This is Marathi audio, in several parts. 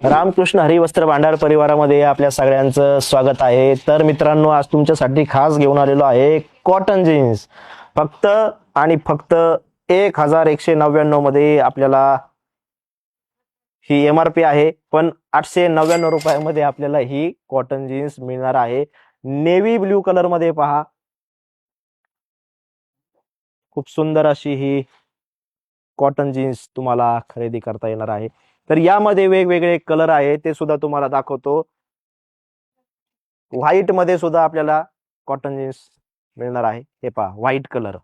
रामकृष्ण हरी वस्त्र भांडार परिवारामध्ये आपल्या सगळ्यांचं स्वागत आहे। तर मित्रांनो, आज तुमच्यासाठी खास घेऊन आलेलो आहे कॉटन जीन्स। फक्त आणि फक्त 1199 मध्ये आपल्याला ही एमआरपी आहे, पण 899 रुपयामध्ये आपल्याला ही कॉटन जीन्स मिळणार आहे। नेव्ही ब्ल्यू कलर मध्ये पहा, खूप सुंदर अशी ही कॉटन जीन्स तुम्हाला खरेदी करता येणार आहे। तर यामध्ये वेगवेगळे कलर आहे, ते सुद्धा तुम्हाला दाखवतो। व्हाईट मध्ये सुद्धा आपल्याला कॉटन जीन्स मिळणार आहे। हे पहा, व्हाईट कलर,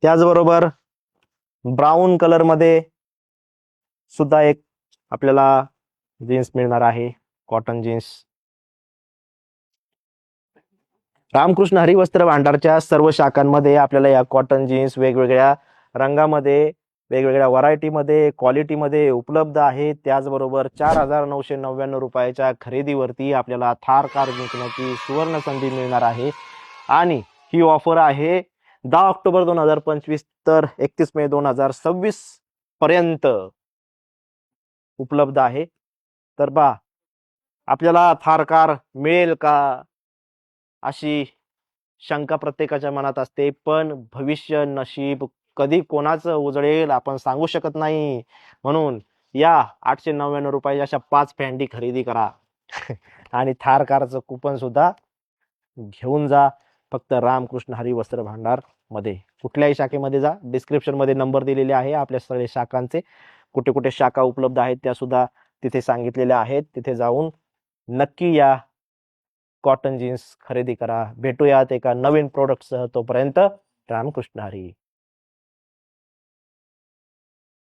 त्याचबरोबर ब्राऊन कलर मध्ये सुद्धा एक आपल्याला जीन्स मिळणार आहे, कॉटन जीन्स। रामकृष्ण हरी वस्त्र भांडारच्या सर्व शाखांमध्ये आपल्याला या कॉटन जीन्स वेगवेगळ्या रंगामध्ये, वेगवेगळ्या व्हरायटीमध्ये, क्वालिटीमध्ये उपलब्ध आहे। त्याचबरोबर 4999 रुपयाच्या खरेदीवरती आपल्याला थार कार जिंकण्याची सुवर्ण संधी मिळणार आहे। आणि ही ऑफर आहे 10 ऑक्टोबर 2025 तर 31 मे 2026 पर्यंत उपलब्ध आहे। तर बा, आपल्याला थार कार मिळेल का अशी शंका प्रत्येकाच्या मनात असते, पण भविष्य नशीब कधी कोणाचं उजळेल आपण सांगू शकत नाही। म्हणून या 899 रुपयाच्या अशा 5 फॅन्डी खरेदी करा आणि थार कारचं कुपन सुद्धा घेऊन जा। फक्त रामकृष्ण हरी वस्त्र भांडार मध्ये कुठल्याही शाखेमध्ये जा, डिस्क्रिप्शन मध्ये नंबर दिलेले आहे आपल्या सगळे शाखांचे। कुठे कुठे शाखा उपलब्ध आहेत त्या सुद्धा तिथे सांगितलेल्या आहेत, तिथे जाऊन नक्की या कॉटन जीन्स खरेदी करा। भेटूयात एका नवीन प्रोडक्टसह, तोपर्यंत रामकृष्ण हरी।